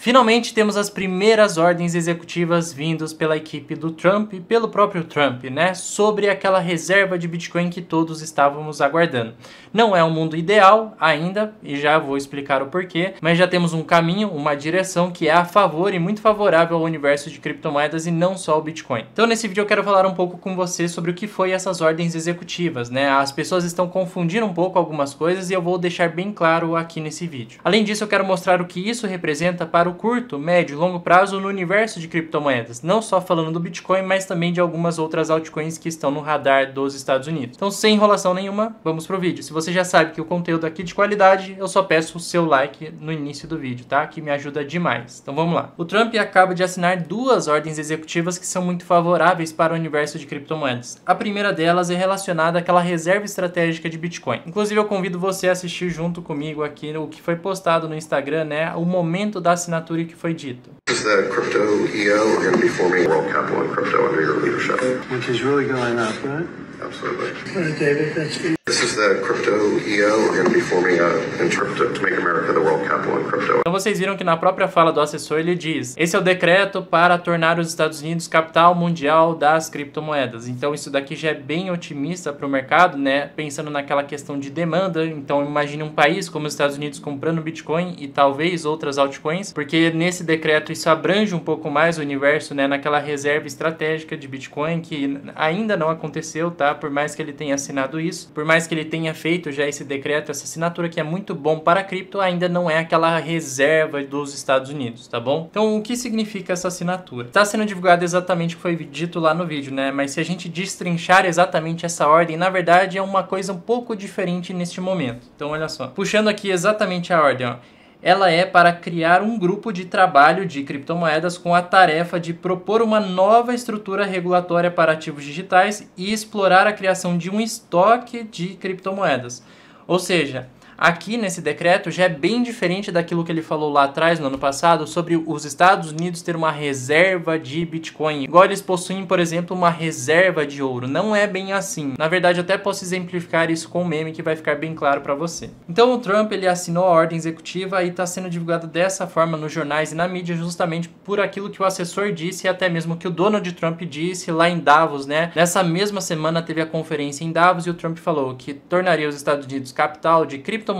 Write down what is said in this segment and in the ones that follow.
Finalmente temos as primeiras ordens executivas vindas pela equipe do Trump e pelo próprio Trump, né, sobre aquela reserva de Bitcoin que todos estávamos aguardando. Não é um mundo ideal ainda, e já vou explicar o porquê, mas já temos um caminho, uma direção que é a favor e muito favorável ao universo de criptomoedas e não só ao Bitcoin. Então nesse vídeo eu quero falar um pouco com você sobre o que foi essas ordens executivas, né? As pessoas estão confundindo um pouco algumas coisas e eu vou deixar bem claro aqui nesse vídeo. Além disso, eu quero mostrar o que isso representa para o curto, médio e longo prazo no universo de criptomoedas, não só falando do Bitcoin, mas também de algumas outras altcoins que estão no radar dos Estados Unidos. Então, sem enrolação nenhuma, vamos pro vídeo. Se você já sabe que o conteúdo aqui é de qualidade, eu só peço o seu like no início do vídeo, tá? Que me ajuda demais. Então vamos lá. O Trump acaba de assinar duas ordens executivas que são muito favoráveis para o universo de criptomoedas. A primeira delas é relacionada àquela reserva estratégica de Bitcoin. Inclusive, eu convido você a assistir junto comigo aqui o que foi postado no Instagram, né? O momento da assinatura e que foi dito. This is the crypto EO. We're going to be forming World Capital and Crypto under your leadership. Which is really going up, right? Absolutely. All right, David, that's for you. This is the crypto EO. We're going to be forming in crypto to make America the world capital and crypto. Então vocês viram que na própria fala do assessor ele diz: esse é o decreto para tornar os Estados Unidos capital mundial das criptomoedas. Então isso daqui já é bem otimista para o mercado, né? Pensando naquela questão de demanda. Então imagine um país como os Estados Unidos comprando Bitcoin e talvez outras altcoins, porque nesse decreto isso abrange um pouco mais o universo, né? Naquela reserva estratégica de Bitcoin que ainda não aconteceu, tá? Por mais que ele tenha assinado isso, por mais que ele tenha feito já esse decreto, essa assinatura que é muito bom para a cripto, ainda não é aquela reserva dos Estados Unidos, tá bom? Então o que significa essa assinatura? Está sendo divulgado exatamente o que foi dito lá no vídeo, né? Mas se a gente destrinchar exatamente essa ordem, na verdade é uma coisa um pouco diferente neste momento. Então olha só, puxando aqui exatamente a ordem, ó. Ela é para criar um grupo de trabalho de criptomoedas com a tarefa de propor uma nova estrutura regulatória para ativos digitais e explorar a criação de um estoque de criptomoedas. Ou seja, aqui nesse decreto já é bem diferente daquilo que ele falou lá atrás, no ano passado, sobre os Estados Unidos ter uma reserva de Bitcoin. Igual eles possuem, por exemplo, uma reserva de ouro. Não é bem assim. Na verdade, eu até posso exemplificar isso com um meme que vai ficar bem claro para você. Então o Trump ele assinou a ordem executiva e está sendo divulgado dessa forma nos jornais e na mídia justamente por aquilo que o assessor disse e até mesmo que o Donald Trump disse lá em Davos, né? Nessa mesma semana teve a conferência em Davos e o Trump falou que tornaria os Estados Unidos capital de criptomoeda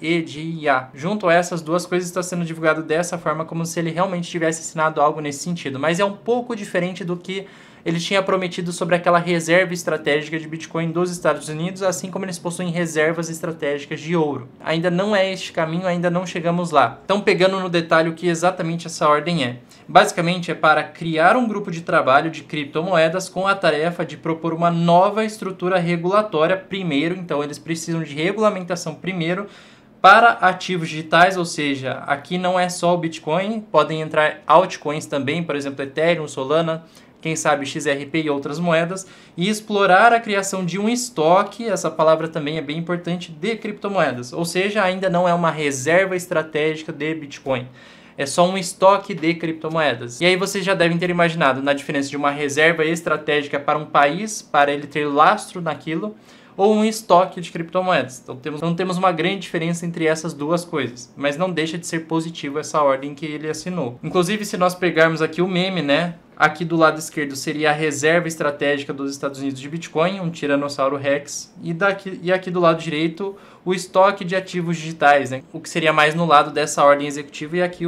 e de IA. Junto a essas duas coisas está sendo divulgado dessa forma, como se ele realmente tivesse assinado algo nesse sentido, mas é um pouco diferente do que ele tinha prometido sobre aquela reserva estratégica de Bitcoin dos Estados Unidos, assim como eles possuem reservas estratégicas de ouro. Ainda não é este caminho, ainda não chegamos lá. Então, pegando no detalhe o que exatamente essa ordem é. Basicamente, é para criar um grupo de trabalho de criptomoedas com a tarefa de propor uma nova estrutura regulatória primeiro. Então, eles precisam de regulamentação primeiro para ativos digitais, ou seja, aqui não é só o Bitcoin, podem entrar altcoins também, por exemplo, Ethereum, Solana, quem sabe XRP e outras moedas, e explorar a criação de um estoque, essa palavra também é bem importante, de criptomoedas. Ou seja, ainda não é uma reserva estratégica de Bitcoin. É só um estoque de criptomoedas. E aí vocês já devem ter imaginado na diferença de uma reserva estratégica para um país, para ele ter lastro naquilo, ou um estoque de criptomoedas. Então temos uma grande diferença entre essas duas coisas. Mas não deixa de ser positivo essa ordem que ele assinou. Inclusive, se nós pegarmos aqui o meme, né? Aqui do lado esquerdo seria a reserva estratégica dos Estados Unidos de Bitcoin, um Tiranossauro Rex. E aqui do lado direito, o estoque de ativos digitais, né? O que seria mais no lado dessa ordem executiva e aqui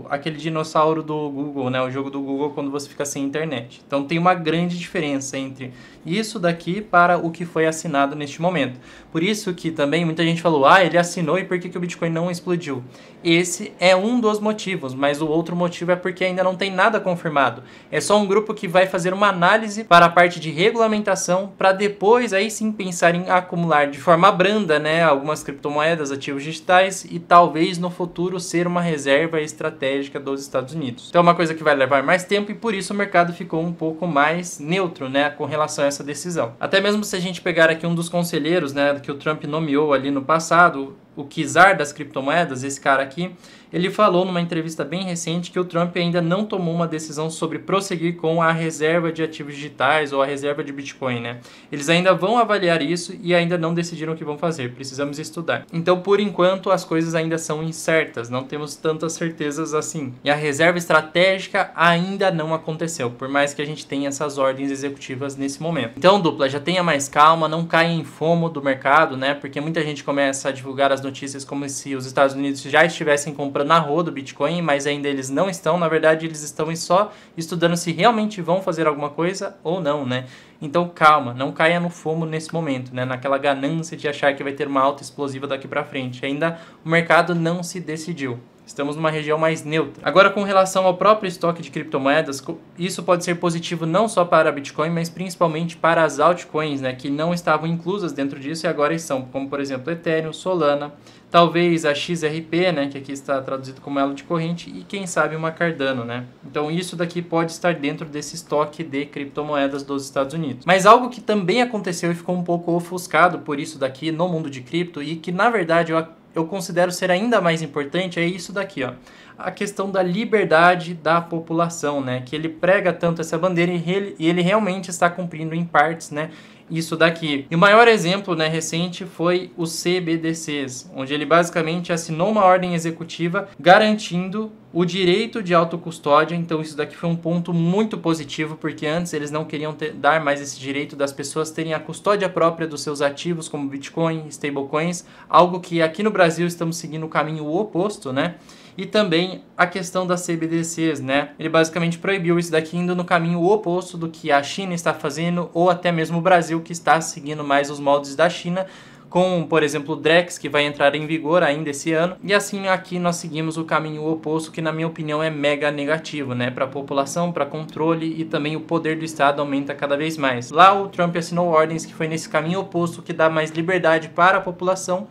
aquele dinossauro do Google, né? O jogo do Google quando você fica sem internet. Então tem uma grande diferença entre isso daqui para o que foi assinado neste momento. Por isso que também muita gente falou, ele assinou e por que o Bitcoin não explodiu? Esse é um dos motivos, mas o outro motivo é porque ainda não tem nada confirmado. É só um grupo que vai fazer uma análise para a parte de regulamentação para depois aí sim pensar em acumular de forma branda, né, algumas criptomoedas, ativos digitais e talvez no futuro ser uma reserva estratégica dos Estados Unidos. Então é uma coisa que vai levar mais tempo e por isso o mercado ficou um pouco mais neutro, né, com relação a essa decisão. Até mesmo se a gente pegar aqui um dos conselheiros, né, que o Trump nomeou ali no passado, o czar das criptomoedas, esse cara aqui, ele falou numa entrevista bem recente que o Trump ainda não tomou uma decisão sobre prosseguir com a reserva de ativos digitais ou a reserva de Bitcoin, né? Eles ainda vão avaliar isso e ainda não decidiram o que vão fazer, precisamos estudar. Então, por enquanto, as coisas ainda são incertas, não temos tantas certezas assim. E a reserva estratégica ainda não aconteceu, por mais que a gente tenha essas ordens executivas nesse momento. Então, dupla, já tenha mais calma, não caia em FOMO do mercado, né? Porque muita gente começa a divulgar as notícias como se os Estados Unidos já estivessem comprando na rua do Bitcoin, mas ainda eles não estão. Na verdade, eles estão só estudando se realmente vão fazer alguma coisa ou não, né? Então calma, não caia no FOMO nesse momento, né? Naquela ganância de achar que vai ter uma alta explosiva daqui para frente. Ainda o mercado não se decidiu. Estamos numa região mais neutra. Agora, com relação ao próprio estoque de criptomoedas, isso pode ser positivo não só para a Bitcoin, mas principalmente para as altcoins, né, que não estavam inclusas dentro disso e agora estão, como por exemplo Ethereum, Solana, talvez a XRP, né, que aqui está traduzido como elo de corrente, e quem sabe uma Cardano, né? Então isso daqui pode estar dentro desse estoque de criptomoedas dos Estados Unidos. Mas algo que também aconteceu e ficou um pouco ofuscado por isso daqui no mundo de cripto e que na verdade eu considero ser ainda mais importante é isso daqui, ó. A questão da liberdade da população, né? Que ele prega tanto essa bandeira e ele realmente está cumprindo em partes, né? Isso daqui. E o maior exemplo, né, recente foi o CBDCs, onde ele basicamente assinou uma ordem executiva garantindo o direito de autocustódia. Então isso daqui foi um ponto muito positivo, porque antes eles não queriam dar mais esse direito das pessoas terem a custódia própria dos seus ativos, como Bitcoin, stablecoins, algo que aqui no Brasil estamos seguindo o caminho oposto, né? E também a questão das CBDCs, né? Ele basicamente proibiu isso daqui, indo no caminho oposto do que a China está fazendo, ou até mesmo o Brasil, que está seguindo mais os moldes da China, com, por exemplo, o Drex, que vai entrar em vigor ainda esse ano. E assim aqui nós seguimos o caminho oposto, que na minha opinião é mega negativo, né? Para a população, para controle, e também o poder do Estado aumenta cada vez mais. Lá o Trump assinou ordens que foi nesse caminho oposto, que dá mais liberdade para a população,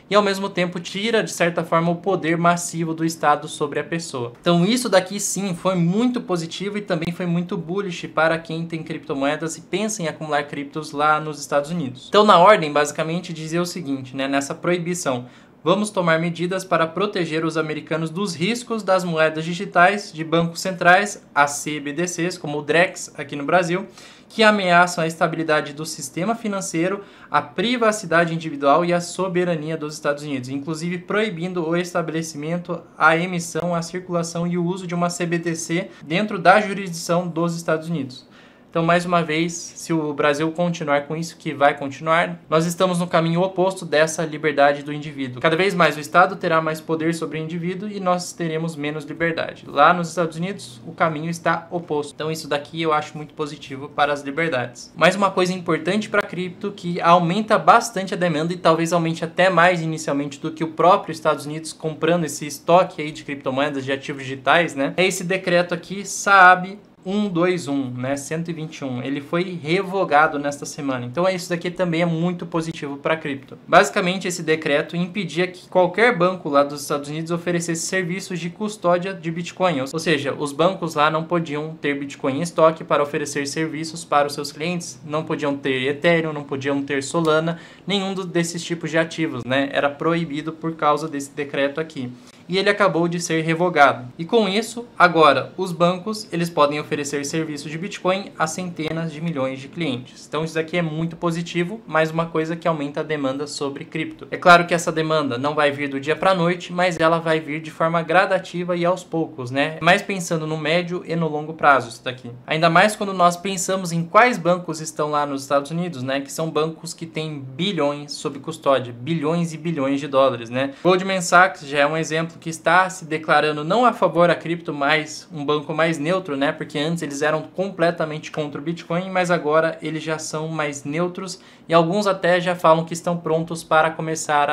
e ao mesmo tempo tira, de certa forma, o poder massivo do Estado sobre a pessoa. Então isso daqui sim foi muito positivo e também foi muito bullish para quem tem criptomoedas e pensa em acumular criptos lá nos Estados Unidos. Então na ordem, basicamente, dizia o seguinte, né, nessa proibição: vamos tomar medidas para proteger os americanos dos riscos das moedas digitais de bancos centrais, as CBDCs, como o Drex aqui no Brasil, que ameaçam a estabilidade do sistema financeiro, a privacidade individual e a soberania dos Estados Unidos, inclusive proibindo o estabelecimento, a emissão, a circulação e o uso de uma CBDC dentro da jurisdição dos Estados Unidos. Então, mais uma vez, se o Brasil continuar com isso, que vai continuar, nós estamos no caminho oposto dessa liberdade do indivíduo. Cada vez mais o Estado terá mais poder sobre o indivíduo e nós teremos menos liberdade. Lá nos Estados Unidos, o caminho está oposto. Então, isso daqui eu acho muito positivo para as liberdades. Mais uma coisa importante para a cripto, que aumenta bastante a demanda e talvez aumente até mais inicialmente do que o próprio Estados Unidos comprando esse estoque aí de criptomoedas, de ativos digitais, né? É esse decreto aqui, SAAB 121, né, 121, ele foi revogado nesta semana. Então isso daqui também é muito positivo para a cripto. Basicamente esse decreto impedia que qualquer banco lá dos Estados Unidos oferecesse serviços de custódia de Bitcoin, ou seja, os bancos lá não podiam ter Bitcoin em estoque para oferecer serviços para os seus clientes, não podiam ter Ethereum, não podiam ter Solana, nenhum desses tipos de ativos, né, era proibido por causa desse decreto aqui. E ele acabou de ser revogado. E com isso, agora, os bancos eles podem oferecer serviços de Bitcoin a centenas de milhões de clientes. Então isso daqui é muito positivo, mais uma coisa que aumenta a demanda sobre cripto. É claro que essa demanda não vai vir do dia para a noite, mas ela vai vir de forma gradativa e aos poucos, né? Mais pensando no médio e no longo prazo isso daqui. Ainda mais quando nós pensamos em quais bancos estão lá nos Estados Unidos, né? Que são bancos que têm bilhões sob custódia, bilhões e bilhões de dólares, né? Goldman Sachs já é um exemplo que está se declarando não a favor a cripto, mas um banco mais neutro, né? Porque antes eles eram completamente contra o Bitcoin, mas agora eles já são mais neutros e alguns até já falam que estão prontos para começar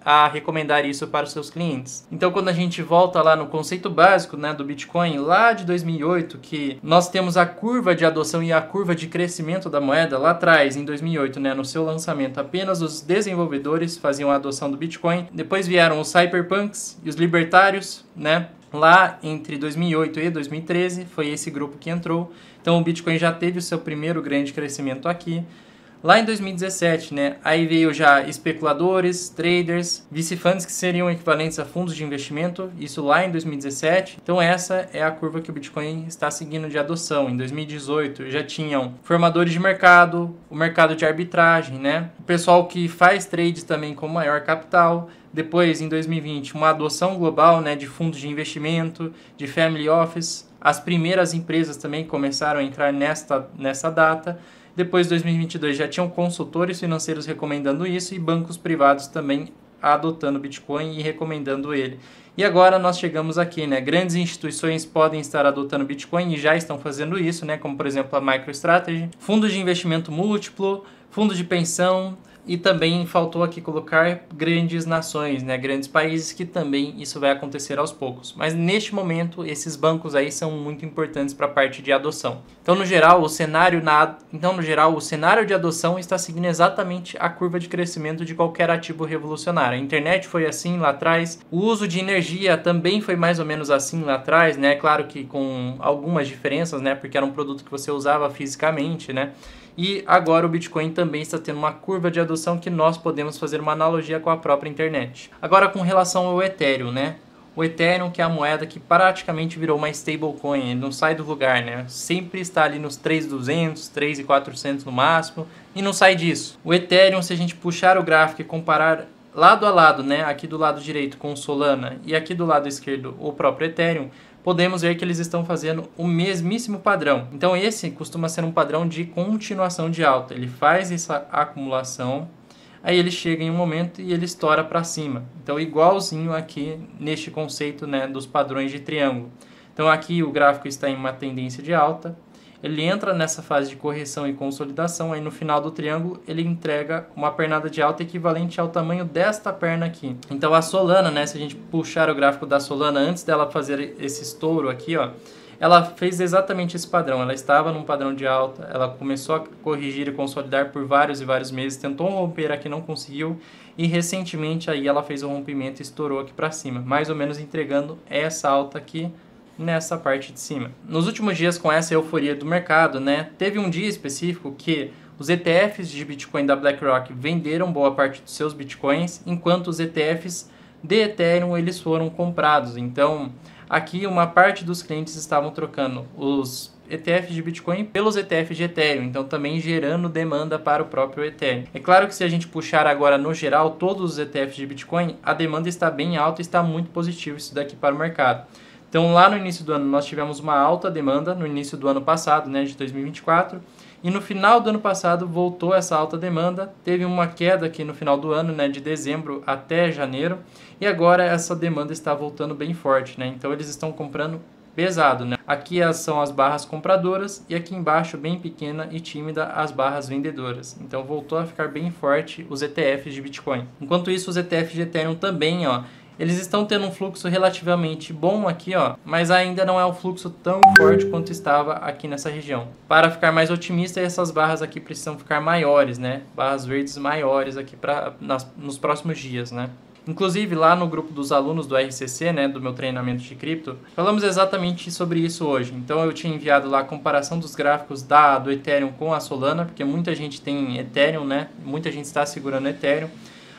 a recomendar isso para os seus clientes. Então quando a gente volta lá no conceito básico, né, do Bitcoin, lá de 2008, que nós temos a curva de adoção e a curva de crescimento da moeda, lá atrás, em 2008, né, no seu lançamento, apenas os desenvolvedores faziam a adoção do Bitcoin, depois vieram os cyberpunks e os libertários, né? Lá entre 2008 e 2013 foi esse grupo que entrou. Então o Bitcoin já teve o seu primeiro grande crescimento aqui. lá em 2017, né? Aí veio já especuladores, traders, VC funds que seriam equivalentes a fundos de investimento, isso lá em 2017. Então essa é a curva que o Bitcoin está seguindo de adoção. Em 2018 já tinham formadores de mercado, o mercado de arbitragem, né? O pessoal que faz trades também com maior capital. Depois, em 2020, uma adoção global, né, de fundos de investimento, de family office. As primeiras empresas também começaram a entrar nessa data. Depois de 2022 já tinham consultores financeiros recomendando isso e bancos privados também adotando o Bitcoin e recomendando ele. E agora nós chegamos aqui, né? Grandes instituições podem estar adotando Bitcoin e já estão fazendo isso, né? Como por exemplo a MicroStrategy, fundos de investimento múltiplo, fundos de pensão. E também faltou aqui colocar grandes nações, né? Grandes países, que também isso vai acontecer aos poucos. Mas neste momento, esses bancos aí são muito importantes para a parte de adoção. Então, no geral, o cenário de adoção está seguindo exatamente a curva de crescimento de qualquer ativo revolucionário. A internet foi assim lá atrás, o uso de energia também foi mais ou menos assim lá atrás, né? Claro que com algumas diferenças, né? Porque era um produto que você usava fisicamente, né? E agora o Bitcoin também está tendo uma curva de adoção que nós podemos fazer uma analogia com a própria internet. Agora com relação ao Ethereum, né? O Ethereum, que é a moeda que praticamente virou uma stablecoin, ele não sai do lugar, né? Sempre está ali nos 3.200, 3.400 no máximo e não sai disso. O Ethereum, se a gente puxar o gráfico e comparar lado a lado, né? Aqui do lado direito com o Solana e aqui do lado esquerdo o próprio Ethereum, podemos ver que eles estão fazendo o mesmíssimo padrão. Então esse costuma ser um padrão de continuação de alta. Ele faz essa acumulação, aí ele chega em um momento e ele estoura para cima. Então igualzinho aqui neste conceito, né, dos padrões de triângulo. Então aqui o gráfico está em uma tendência de alta. Ele entra nessa fase de correção e consolidação, aí no final do triângulo ele entrega uma pernada de alta equivalente ao tamanho desta perna aqui. Então a Solana, né, se a gente puxar o gráfico da Solana antes dela fazer esse estouro aqui, ó, ela fez exatamente esse padrão. Ela estava num padrão de alta, ela começou a corrigir e consolidar por vários e vários meses, tentou romper aqui, não conseguiu, e recentemente aí ela fez o rompimento e estourou aqui para cima, mais ou menos entregando essa alta aqui nessa parte de cima. Nos últimos dias, com essa euforia do mercado, né, teve um dia específico que os ETFs de Bitcoin da BlackRock venderam boa parte dos seus Bitcoins, enquanto os ETFs de Ethereum eles foram comprados. Então, aqui uma parte dos clientes estavam trocando os ETFs de Bitcoin pelos ETFs de Ethereum, então também gerando demanda para o próprio Ethereum. É claro que se a gente puxar agora no geral todos os ETFs de Bitcoin, a demanda está bem alta e está muito positivo isso daqui para o mercado. Então lá no início do ano nós tivemos uma alta demanda, no início do ano passado, né, de 2024, e no final do ano passado voltou essa alta demanda, teve uma queda aqui no final do ano, né, de dezembro até janeiro, e agora essa demanda está voltando bem forte, né, então eles estão comprando pesado, né. Aqui são as barras compradoras e aqui embaixo, bem pequena e tímida, as barras vendedoras. Então voltou a ficar bem forte os ETFs de Bitcoin. Enquanto isso, os ETFs de Ethereum também, ó, eles estão tendo um fluxo relativamente bom aqui, ó, mas ainda não é um fluxo tão forte quanto estava aqui nessa região. Para ficar mais otimista, essas barras aqui precisam ficar maiores, né? Barras verdes maiores aqui nos próximos dias, né? Inclusive, lá no grupo dos alunos do RCC, né, do meu treinamento de cripto, falamos exatamente sobre isso hoje. Então, eu tinha enviado lá a comparação dos gráficos do Ethereum com a Solana, porque muita gente tem Ethereum, né? Muita gente está segurando Ethereum.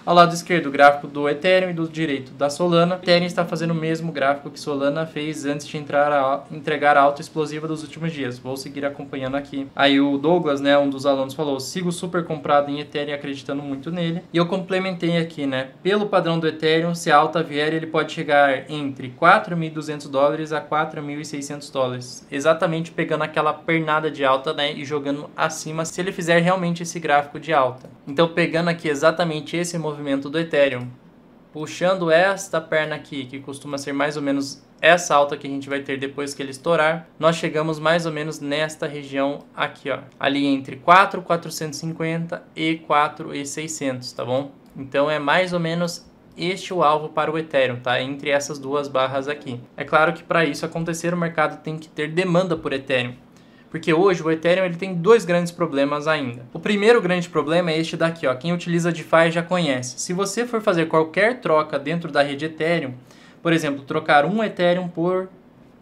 Ao lado esquerdo, o gráfico do Ethereum e do direito da Solana. O Ethereum está fazendo o mesmo gráfico que Solana fez antes de entregar a alta explosiva dos últimos dias. Vou seguir acompanhando aqui. Aí o Douglas, né, um dos alunos, falou: sigo super comprado em Ethereum, acreditando muito nele. E eu complementei aqui, né, pelo padrão do Ethereum, se a alta vier, ele pode chegar entre $4.200 a $4.600. Exatamente pegando aquela pernada de alta, né, e jogando acima se ele fizer realmente esse gráfico de alta. Então, pegando aqui exatamente esse movimento do Ethereum, puxando esta perna aqui, que costuma ser mais ou menos essa alta que a gente vai ter depois que ele estourar, nós chegamos mais ou menos nesta região aqui, ó, ali entre 4.450 e 4.600, tá bom? Então é mais ou menos este o alvo para o Ethereum, tá? Entre essas duas barras aqui. É claro que para isso acontecer, o mercado tem que ter demanda por Ethereum. Porque hoje o Ethereum ele tem dois grandes problemas ainda. O primeiro grande problema é este daqui, ó. Quem utiliza DeFi já conhece. Se você for fazer qualquer troca dentro da rede Ethereum, por exemplo, trocar um Ethereum por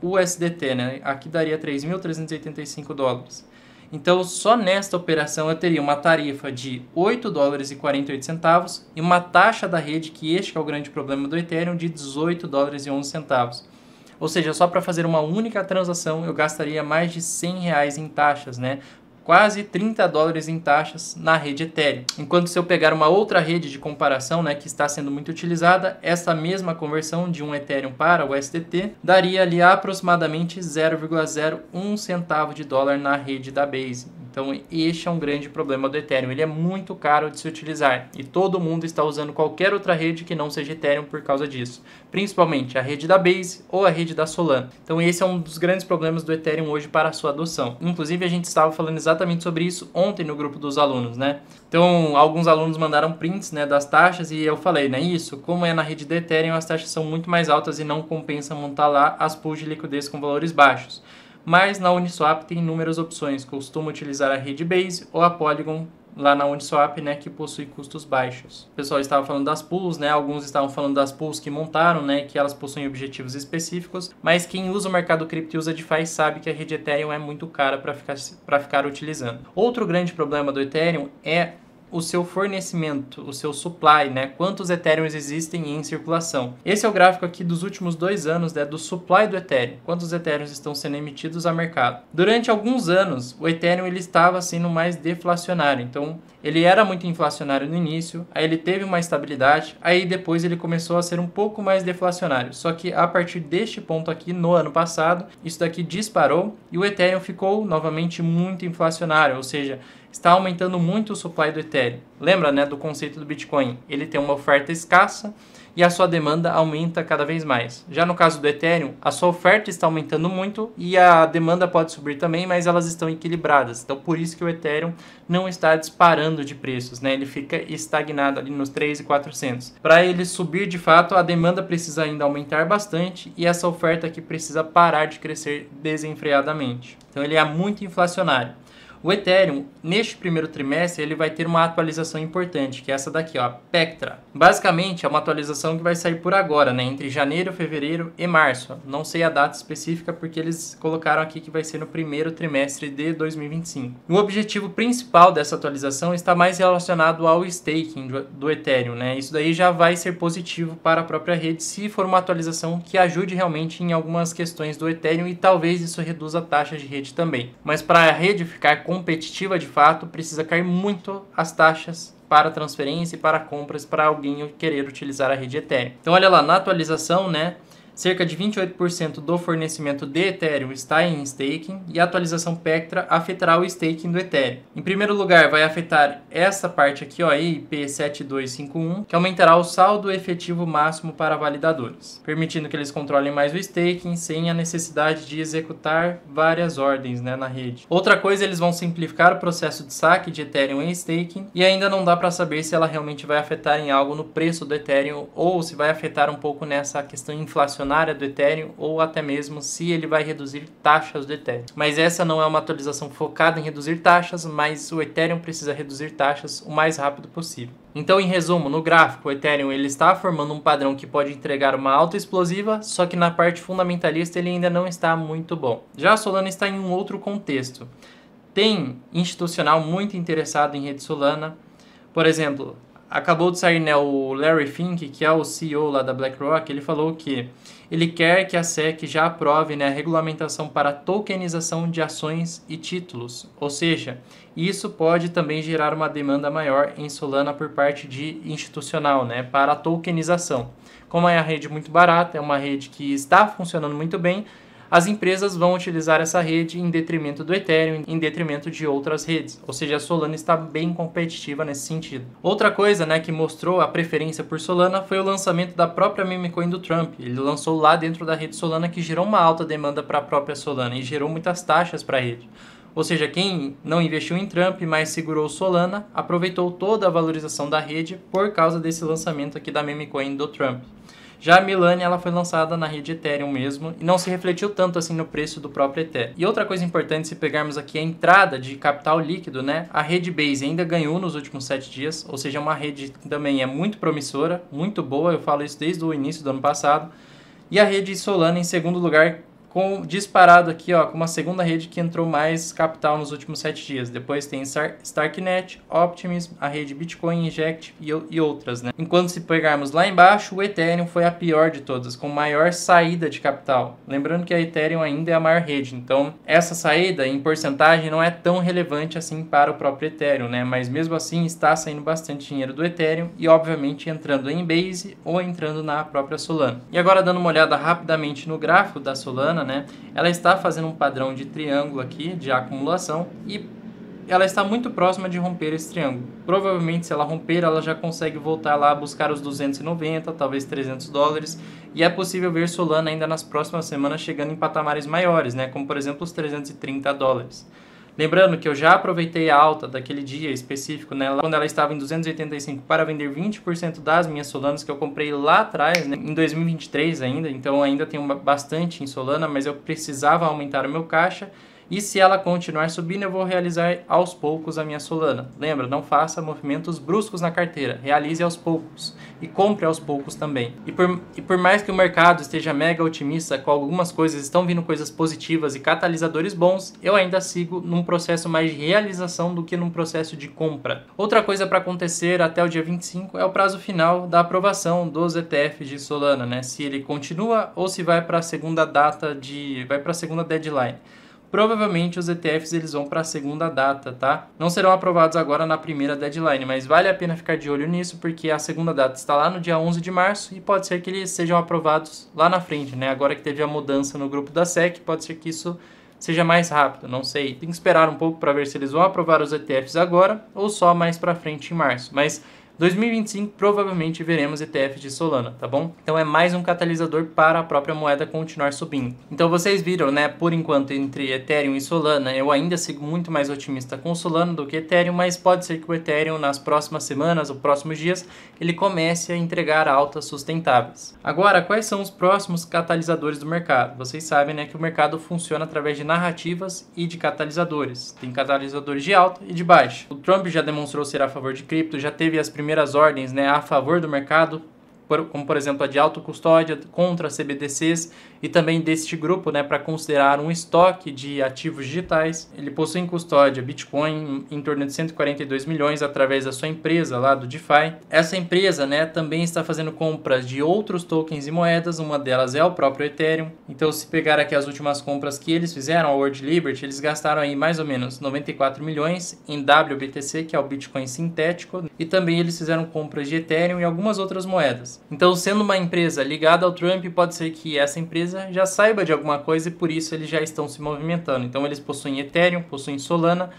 USDT, né? Aqui daria $3.385. Então, só nesta operação eu teria uma tarifa de $8,48 e uma taxa da rede, que este é o grande problema do Ethereum, de $18,11. Ou seja, só para fazer uma única transação eu gastaria mais de R$100 em taxas, né? Quase $30 em taxas na rede Ethereum. Enquanto se eu pegar uma outra rede de comparação, né, que está sendo muito utilizada, essa mesma conversão de um Ethereum para o USDT daria ali aproximadamente 0,01 centavo de dólar na rede da Base. Então este é um grande problema do Ethereum, ele é muito caro de se utilizar e todo mundo está usando qualquer outra rede que não seja Ethereum por causa disso, principalmente a rede da Base ou a rede da Solana. Então esse é um dos grandes problemas do Ethereum hoje para a sua adoção. Inclusive a gente estava falando exatamente sobre isso ontem no grupo dos alunos, né? Então alguns alunos mandaram prints, né, das taxas e eu falei, né, isso, como é na rede do Ethereum as taxas são muito mais altas e não compensa montar lá as pools de liquidez com valores baixos. Mas na Uniswap tem inúmeras opções, costumo utilizar a rede Base ou a Polygon lá na Uniswap, né, que possui custos baixos. O pessoal estava falando das pools, né, alguns estavam falando das pools que montaram, né, que elas possuem objetivos específicos, mas quem usa o mercado cripto e usa DeFi sabe que a rede Ethereum é muito cara para ficar utilizando. Outro grande problema do Ethereum é o seu fornecimento, o seu supply, né? Quantos Ethereums existem em circulação. Esse é o gráfico aqui dos últimos 2 anos, né, do supply do Ethereum. Quantos Ethereums estão sendo emitidos a mercado. Durante alguns anos, o Ethereum ele estava sendo mais deflacionário. Então, ele era muito inflacionário no início, aí ele teve uma estabilidade, aí depois ele começou a ser um pouco mais deflacionário. Só que a partir deste ponto aqui, no ano passado, isso daqui disparou e o Ethereum ficou novamente muito inflacionário, ou seja, está aumentando muito o supply do Ethereum. Lembra, né, do conceito do Bitcoin? Ele tem uma oferta escassa e a sua demanda aumenta cada vez mais. Já no caso do Ethereum, a sua oferta está aumentando muito e a demanda pode subir também, mas elas estão equilibradas. Então, por isso que o Ethereum não está disparando de preços, né? Ele fica estagnado ali nos 3.400. Para ele subir de fato, a demanda precisa ainda aumentar bastante e essa oferta aqui precisa parar de crescer desenfreadamente. Então, ele é muito inflacionário. O Ethereum, neste primeiro trimestre, ele vai ter uma atualização importante, que é essa daqui, ó, Pectra. Basicamente, é uma atualização que vai sair por agora, né, entre janeiro, fevereiro e março. Não sei a data específica porque eles colocaram aqui que vai ser no primeiro trimestre de 2025. O objetivo principal dessa atualização está mais relacionado ao staking do Ethereum, né? Isso daí já vai ser positivo para a própria rede se for uma atualização que ajude realmente em algumas questões do Ethereum e talvez isso reduza a taxa de rede também. Mas para a rede ficar competitiva de fato, precisa cair muito as taxas para transferência e para compras para alguém querer utilizar a rede Ethereum. Então olha lá, na atualização, né, cerca de 28% do fornecimento de Ethereum está em staking e a atualização Pectra afetará o staking do Ethereum. Em primeiro lugar, vai afetar essa parte aqui, ó, IP7251, que aumentará o saldo efetivo máximo para validadores, permitindo que eles controlem mais o staking sem a necessidade de executar várias ordens, né, na rede. Outra coisa, eles vão simplificar o processo de saque de Ethereum em staking e ainda não dá para saber se ela realmente vai afetar em algo no preço do Ethereum ou se vai afetar um pouco nessa questão inflacionária do Ethereum ou até mesmo se ele vai reduzir taxas do Ethereum. Mas essa não é uma atualização focada em reduzir taxas, mas o Ethereum precisa reduzir taxas o mais rápido possível. Então, em resumo, no gráfico, o Ethereum ele está formando um padrão que pode entregar uma alta explosiva, só que na parte fundamentalista ele ainda não está muito bom. Já a Solana está em um outro contexto. Tem institucional muito interessado em rede Solana, por exemplo, acabou de sair, né, o Larry Fink, que é o CEO lá da BlackRock, ele falou que ele quer que a SEC já aprove, né, a regulamentação para a tokenização de ações e títulos. Ou seja, isso pode também gerar uma demanda maior em Solana por parte de institucional, né, para a tokenização. Como é a rede muito barata, é uma rede que está funcionando muito bem, as empresas vão utilizar essa rede em detrimento do Ethereum, em detrimento de outras redes. Ou seja, a Solana está bem competitiva nesse sentido. Outra coisa, né, que mostrou a preferência por Solana foi o lançamento da própria meme coin do Trump. Ele lançou lá dentro da rede Solana, que gerou uma alta demanda para a própria Solana e gerou muitas taxas para a rede. Ou seja, quem não investiu em Trump, mas segurou Solana, aproveitou toda a valorização da rede por causa desse lançamento aqui da meme coin do Trump. Já a Milani, ela foi lançada na rede Ethereum mesmo e não se refletiu tanto assim no preço do próprio Ethereum. E outra coisa importante, se pegarmos aqui a entrada de capital líquido, né? A rede Base ainda ganhou nos últimos 7 dias, ou seja, uma rede que também é muito promissora, muito boa, eu falo isso desde o início do ano passado. E a rede Solana, em segundo lugar, disparado aqui, ó, como a segunda rede que entrou mais capital nos últimos 7 dias. Depois tem Starknet, Optimism, a rede Bitcoin, Inject e outras, né? Enquanto se pegarmos lá embaixo, o Ethereum foi a pior de todas, com maior saída de capital. Lembrando que a Ethereum ainda é a maior rede, então essa saída em porcentagem não é tão relevante assim para o próprio Ethereum, né? Mas mesmo assim está saindo bastante dinheiro do Ethereum e obviamente entrando em Base ou entrando na própria Solana. E agora dando uma olhada rapidamente no gráfico da Solana, né? Ela está fazendo um padrão de triângulo aqui de acumulação e ela está muito próxima de romper esse triângulo. Provavelmente, se ela romper, ela já consegue voltar lá a buscar os 290, talvez $300. E é possível ver Solana ainda nas próximas semanas chegando em patamares maiores, né? Como por exemplo os $330. Lembrando que eu já aproveitei a alta daquele dia específico, né, quando ela estava em 285 para vender 20% das minhas Solanas que eu comprei lá atrás, né, em 2023 ainda, então ainda tenho bastante em Solana, mas eu precisava aumentar o meu caixa. E se ela continuar subindo, eu vou realizar aos poucos a minha Solana. Lembra, não faça movimentos bruscos na carteira, realize aos poucos e compre aos poucos também. E por mais que o mercado esteja mega otimista com algumas coisas, estão vindo coisas positivas e catalisadores bons, eu ainda sigo num processo mais de realização do que num processo de compra. Outra coisa para acontecer até o dia 25 é o prazo final da aprovação dos ETFs de Solana, né? Se ele continua ou se vai para a segunda deadline. Provavelmente os ETFs eles vão para a segunda data, tá? Não serão aprovados agora na primeira deadline, mas vale a pena ficar de olho nisso, porque a segunda data está lá no dia 11 de março e pode ser que eles sejam aprovados lá na frente, né? Agora que teve a mudança no grupo da SEC, pode ser que isso seja mais rápido, não sei. Tem que esperar um pouco para ver se eles vão aprovar os ETFs agora ou só mais para frente em março, mas 2025 provavelmente veremos ETFs de Solana, tá bom? Então é mais um catalisador para a própria moeda continuar subindo. Então vocês viram, né, por enquanto entre Ethereum e Solana, eu ainda sigo muito mais otimista com o Solana do que Ethereum, mas pode ser que o Ethereum nas próximas semanas ou próximos dias ele comece a entregar altas sustentáveis. Agora, quais são os próximos catalisadores do mercado? Vocês sabem, né, que o mercado funciona através de narrativas e de catalisadores. Tem catalisadores de alta e de baixa. O Trump já demonstrou ser a favor de cripto, já teve as primeiras ordens, né, a favor do mercado, como por exemplo a de autocustódia contra CBDCs e também deste grupo, né, para considerar um estoque de ativos digitais. Ele possui em custódia Bitcoin em torno de 142 milhões através da sua empresa lá do DeFi. Essa empresa, né, também está fazendo compras de outros tokens e moedas, uma delas é o próprio Ethereum. Então se pegar aqui as últimas compras que eles fizeram, a World Liberty, eles gastaram aí mais ou menos 94 milhões em WBTC, que é o Bitcoin sintético, e também eles fizeram compras de Ethereum e algumas outras moedas. Então, sendo uma empresa ligada ao Trump, pode ser que essa empresa já saiba de alguma coisa e por isso eles já estão se movimentando. Então, eles possuem Ethereum, possuem Solana,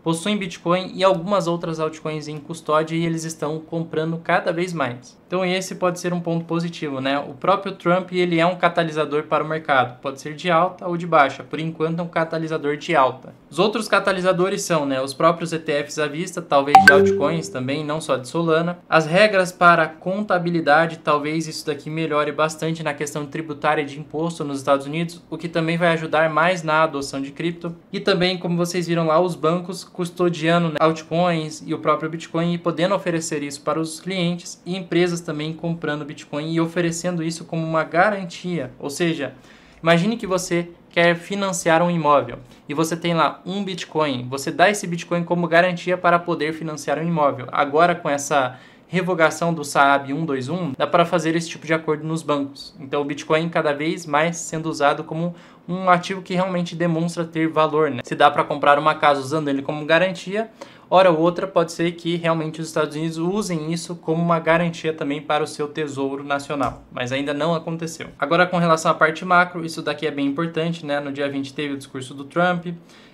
possuem Bitcoin e algumas outras altcoins em custódia e eles estão comprando cada vez mais. Então esse pode ser um ponto positivo, né? O próprio Trump ele é um catalisador para o mercado, pode ser de alta ou de baixa, por enquanto é um catalisador de alta. Os outros catalisadores são, né, os próprios ETFs à vista, talvez de altcoins também, não só de Solana. As regras para contabilidade, talvez isso daqui melhore bastante na questão tributária de imposto nos Estados Unidos, o que também vai ajudar mais na adoção de cripto. E também, como vocês viram lá, os bancos custodiando, né, altcoins e o próprio Bitcoin e podendo oferecer isso para os clientes e empresas também comprando Bitcoin e oferecendo isso como uma garantia. Ou seja, imagine que você quer financiar um imóvel e você tem lá um Bitcoin, você dá esse Bitcoin como garantia para poder financiar um imóvel. Agora com essa revogação do SAAB 121, dá para fazer esse tipo de acordo nos bancos. Então o Bitcoin cada vez mais sendo usado como um ativo que realmente demonstra ter valor, né? Se dá para comprar uma casa usando ele como garantia, hora ou outra pode ser que realmente os Estados Unidos usem isso como uma garantia também para o seu tesouro nacional, mas ainda não aconteceu. Agora com relação à parte macro, isso daqui é bem importante, né? No dia 20 teve o discurso do Trump.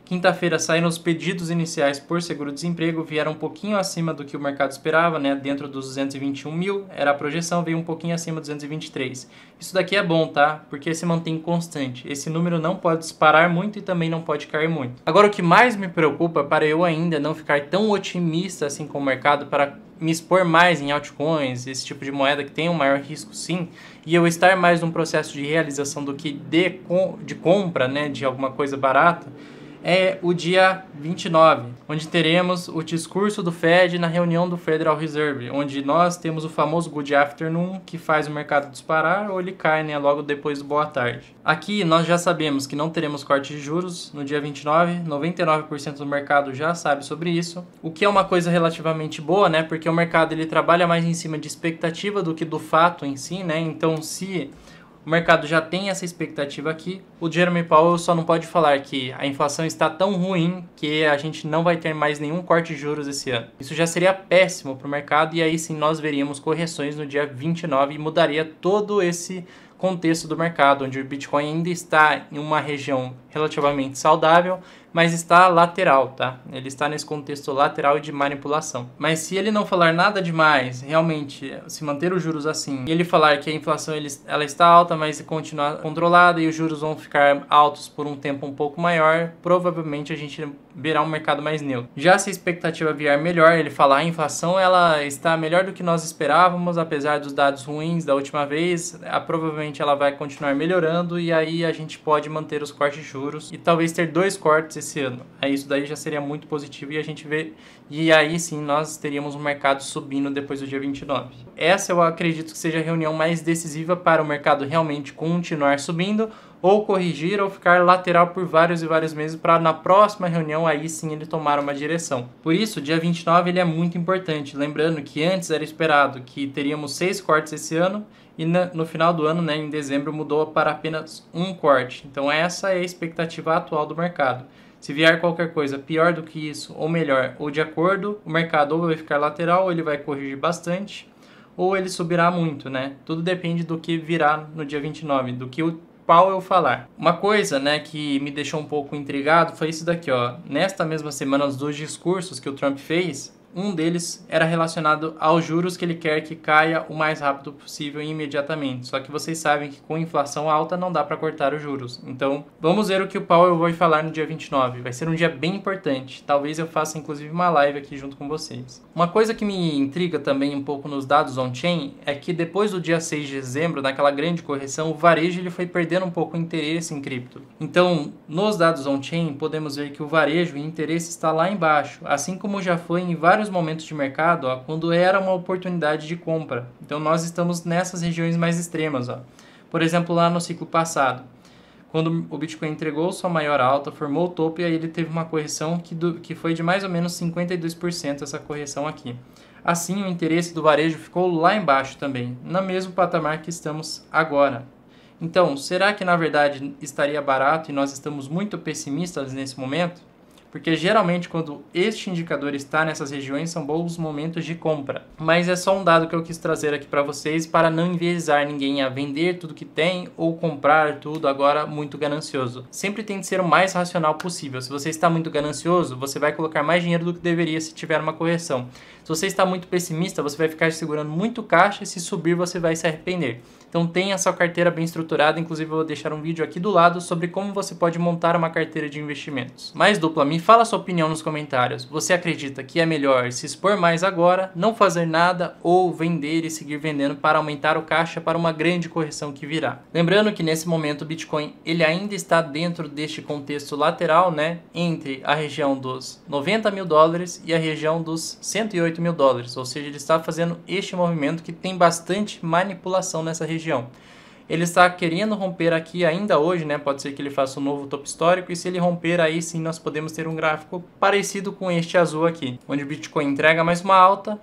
Quinta-feira saíram os pedidos iniciais por seguro-desemprego, vieram um pouquinho acima do que o mercado esperava, né? Dentro dos 221 mil, era a projeção, veio um pouquinho acima dos 223. Isso daqui é bom, tá? Porque se mantém constante. Esse número não pode disparar muito e também não pode cair muito. Agora, o que mais me preocupa para eu ainda não ficar tão otimista assim com o mercado, para me expor mais em altcoins, esse tipo de moeda que tem um maior risco sim, e eu estar mais num processo de realização do que de compra, né? De alguma coisa barata, é o dia 29, onde teremos o discurso do Fed na reunião do Federal Reserve, onde nós temos o famoso Good Afternoon, que faz o mercado disparar ou ele cai, né, logo depois do boa tarde. Aqui nós já sabemos que não teremos corte de juros no dia 29, 99% do mercado já sabe sobre isso, o que é uma coisa relativamente boa, né, porque o mercado ele trabalha mais em cima de expectativa do que do fato em si, né, então se o mercado já tem essa expectativa aqui, o Jerome Powell só não pode falar que a inflação está tão ruim que a gente não vai ter mais nenhum corte de juros esse ano. Isso já seria péssimo para o mercado e aí sim nós veríamos correções no dia 29 e mudaria todo esse contexto do mercado, onde o Bitcoin ainda está em uma região relativamente saudável, mas está lateral, tá? Ele está nesse contexto lateral e de manipulação. Mas se ele não falar nada demais, realmente se manter os juros assim, e ele falar que a inflação ela está alta, mas continuar controlada e os juros vão ficar altos por um tempo um pouco maior, provavelmente a gente verá um mercado mais neutro. Já se a expectativa vier melhor, ele falar a inflação ela está melhor do que nós esperávamos, apesar dos dados ruins da última vez, provavelmente ela vai continuar melhorando e aí a gente pode manter os cortes de juros e talvez ter 2 cortes esse ano. Aí isso daí já seria muito positivo e a gente vê, e aí sim nós teríamos um mercado subindo depois do dia 29. Essa eu acredito que seja a reunião mais decisiva para o mercado realmente continuar subindo ou corrigir ou ficar lateral por vários e vários meses para na próxima reunião aí sim ele tomar uma direção. Por isso, dia 29 ele é muito importante, lembrando que antes era esperado que teríamos 6 cortes esse ano e no final do ano, né, em dezembro, mudou para apenas 1 corte. Então essa é a expectativa atual do mercado. Se vier qualquer coisa pior do que isso, ou melhor, ou de acordo, o mercado ou vai ficar lateral, ou ele vai corrigir bastante, ou ele subirá muito, né? Tudo depende do que virá no dia 29, do que o Powell falar. Uma coisa, né, que me deixou um pouco intrigado foi isso daqui, ó. Nesta mesma semana, os 2 discursos que o Trump fez, um deles era relacionado aos juros que ele quer que caia o mais rápido possível e imediatamente. Só que vocês sabem que com inflação alta não dá para cortar os juros. Então, vamos ver o que o Powell vai falar no dia 29. Vai ser um dia bem importante. Talvez eu faça inclusive uma live aqui junto com vocês. Uma coisa que me intriga também um pouco nos dados on-chain é que depois do dia 6 de dezembro, naquela grande correção, o varejo ele foi perdendo um pouco o interesse em cripto. Então, nos dados on-chain, podemos ver que o varejo e o interesse está lá embaixo, assim como já foi em vários momentos de mercado, ó, quando era uma oportunidade de compra. Então nós estamos nessas regiões mais extremas, ó. Por exemplo, lá no ciclo passado, quando o Bitcoin entregou sua maior alta, formou o topo e aí ele teve uma correção que foi de mais ou menos 52% essa correção aqui. Assim, o interesse do varejo ficou lá embaixo também, no mesmo patamar que estamos agora. Então, será que na verdade estaria barato e nós estamos muito pessimistas nesse momento? Porque geralmente quando este indicador está nessas regiões são bons momentos de compra. Mas é só um dado que eu quis trazer aqui para vocês para não enviesar ninguém a vender tudo que tem ou comprar tudo agora muito ganancioso. Sempre tem que ser o mais racional possível. Se você está muito ganancioso, você vai colocar mais dinheiro do que deveria se tiver uma correção. Se você está muito pessimista, você vai ficar segurando muito caixa e se subir você vai se arrepender. Então tenha sua carteira bem estruturada, inclusive eu vou deixar um vídeo aqui do lado sobre como você pode montar uma carteira de investimentos. Mais dupla, me fala a sua opinião nos comentários. Você acredita que é melhor se expor mais agora, não fazer nada ou vender e seguir vendendo para aumentar o caixa para uma grande correção que virá? Lembrando que nesse momento o Bitcoin ele ainda está dentro deste contexto lateral, né, entre a região dos 90 mil dólares e a região dos 108 mil dólares, ou seja, ele está fazendo este movimento que tem bastante manipulação nessa região. Ele está querendo romper aqui ainda hoje, né? Pode ser que ele faça um novo topo histórico e se ele romper aí sim nós podemos ter um gráfico parecido com este azul aqui, onde o Bitcoin entrega mais uma alta,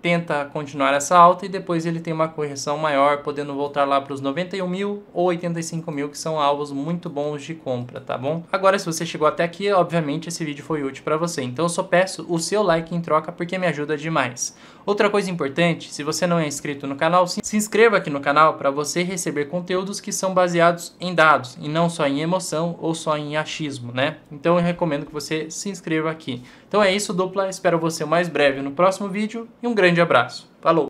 tenta continuar essa alta e depois ele tem uma correção maior, podendo voltar lá para os 91 mil ou 85 mil, que são alvos muito bons de compra, tá bom? Agora, se você chegou até aqui, obviamente esse vídeo foi útil para você, então eu só peço o seu like em troca porque me ajuda demais. Outra coisa importante, se você não é inscrito no canal, se inscreva aqui no canal para você receber conteúdos que são baseados em dados e não só em emoção ou só em achismo, né? Então eu recomendo que você se inscreva aqui. Então é isso, dupla, espero você o mais breve no próximo vídeo e um grande abraço. Falou!